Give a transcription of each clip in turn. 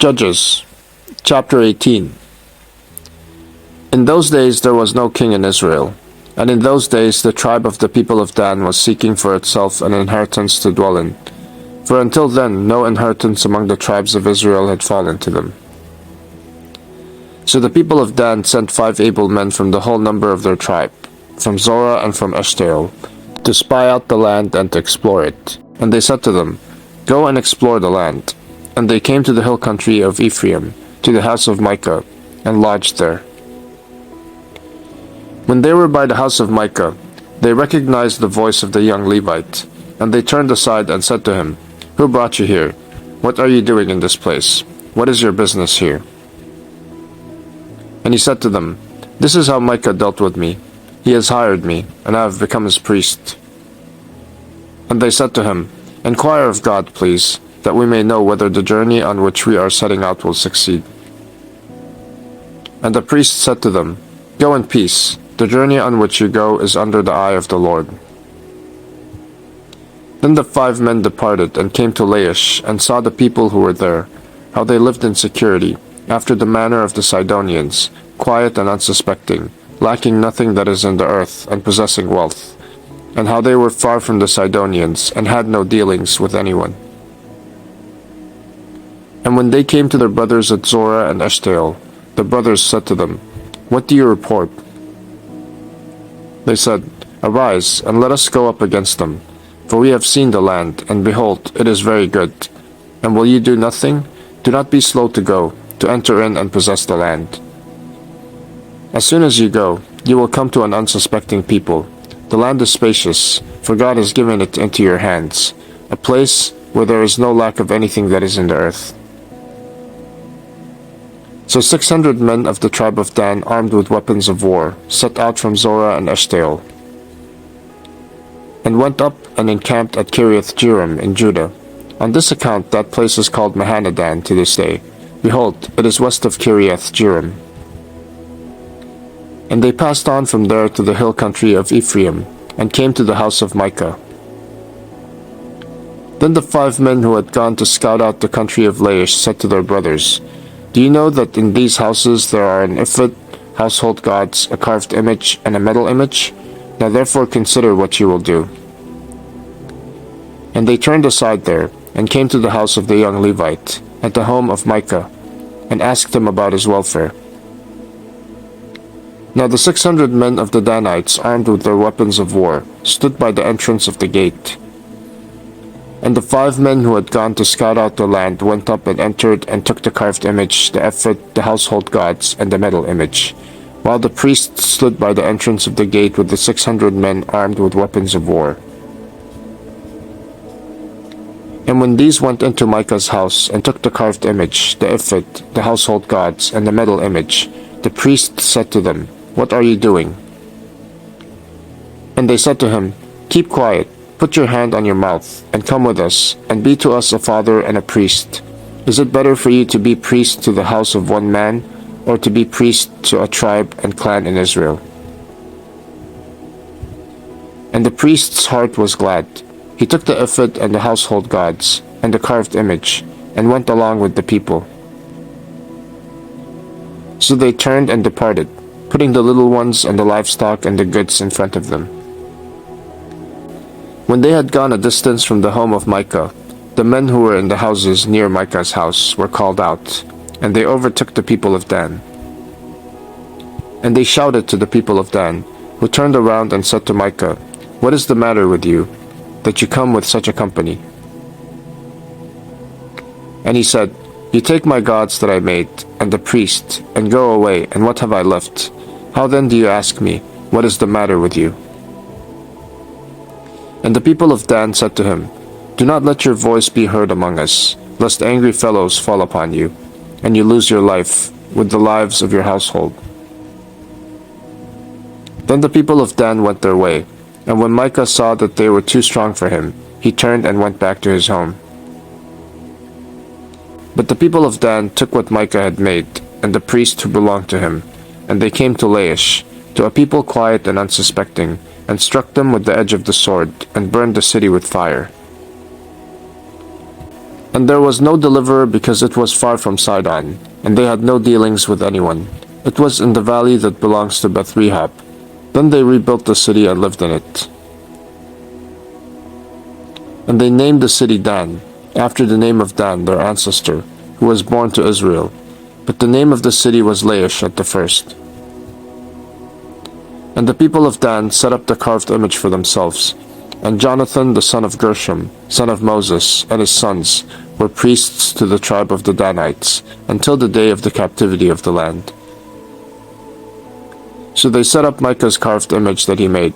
Judges, chapter 18. In those days there was no king in Israel, and in those days the tribe of the people of Dan was seeking for itself an inheritance to dwell in, for until then no inheritance among the tribes of Israel had fallen to them. So the people of Dan sent 5 able men from the whole number of their tribe, from Zorah and from Eshtaol, to spy out the land and to explore it. And they said to them, "Go and explore the land." And they came to the hill country of Ephraim, to the house of Micah, and lodged there. When they were by the house of Micah, they recognized the voice of the young Levite, and they turned aside and said to him, "Who brought you here? What are you doing in this place? What is your business here?" And he said to them, "This is how Micah dealt with me. He has hired me, and I have become his priest." And they said to him, "Inquire of God, please, that we may know whether the journey on which we are setting out will succeed." And the priest said to them, "Go in peace. The journey on which you go is under the eye of the Lord." Then the 5 men departed and came to Laish, and saw the people who were there, how they lived in security, after the manner of the Sidonians, quiet and unsuspecting, lacking nothing that is in the earth, and possessing wealth, and how they were far from the Sidonians, and had no dealings with anyone. And when they came to their brothers at Zorah and Eshtaol, the brothers said to them, "What do you report?" They said, "Arise, and let us go up against them, for we have seen the land, and behold, it is very good. And will you do nothing? Do not be slow to go, to enter in and possess the land. As soon as you go, you will come to an unsuspecting people. The land is spacious, for God has given it into your hands, a place where there is no lack of anything that is in the earth." So 600 men of the tribe of Dan, armed with weapons of war, set out from Zorah and Eshtaol, and went up and encamped at Kiriath-Jearim in Judah. On this account that place is called Mahanadan to this day. Behold, it is west of Kiriath-Jearim. And they passed on from there to the hill country of Ephraim, and came to the house of Micah. Then the 5 men who had gone to scout out the country of Laish said to their brothers, "Do you know that in these houses there are an ephod, household gods, a carved image, and a metal image? Now therefore consider what you will do." And they turned aside there, and came to the house of the young Levite, at the home of Micah, and asked him about his welfare. Now the 600 men of the Danites, armed with their weapons of war, stood by the entrance of the gate. And the 5 men who had gone to scout out the land went up and entered and took the carved image, the ephod, the household gods, and the metal image, while the priests stood by the entrance of the gate with the 600 men armed with weapons of war. And when these went into Micah's house and took the carved image, the ephod, the household gods, and the metal image, the priests said to them, "What are you doing?" And they said to him, "Keep quiet. Put your hand on your mouth, and come with us, and be to us a father and a priest. Is it better for you to be priest to the house of one man, or to be priest to a tribe and clan in Israel?" And the priest's heart was glad. He took the ephod and the household gods, and the carved image, and went along with the people. So they turned and departed, putting the little ones and the livestock and the goods in front of them. When they had gone a distance from the home of Micah, the men who were in the houses near Micah's house were called out, and they overtook the people of Dan. And they shouted to the people of Dan, who turned around and said to Micah, "What is the matter with you, that you come with such a company?" And he said, "You take my gods that I made, and the priest, and go away, and what have I left? How then do you ask me, what is the matter with you?" And the people of Dan said to him, "Do not let your voice be heard among us, lest angry fellows fall upon you, and you lose your life, with the lives of your household." Then the people of Dan went their way, and when Micah saw that they were too strong for him, he turned and went back to his home. But the people of Dan took what Micah had made, and the priest who belonged to him, and they came to Laish, to a people quiet and unsuspecting, and struck them with the edge of the sword, and burned the city with fire. And there was no deliverer because it was far from Sidon, and they had no dealings with anyone. It was in the valley that belongs to Beth-Rehab. Then they rebuilt the city and lived in it. And they named the city Dan, after the name of Dan, their ancestor, who was born to Israel. But the name of the city was Laish at the first. And the people of Dan set up the carved image for themselves. And Jonathan, the son of Gershom, son of Moses, and his sons, were priests to the tribe of the Danites, until the day of the captivity of the land. So they set up Micah's carved image that he made,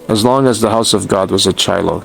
as long as the house of God was at Shiloh.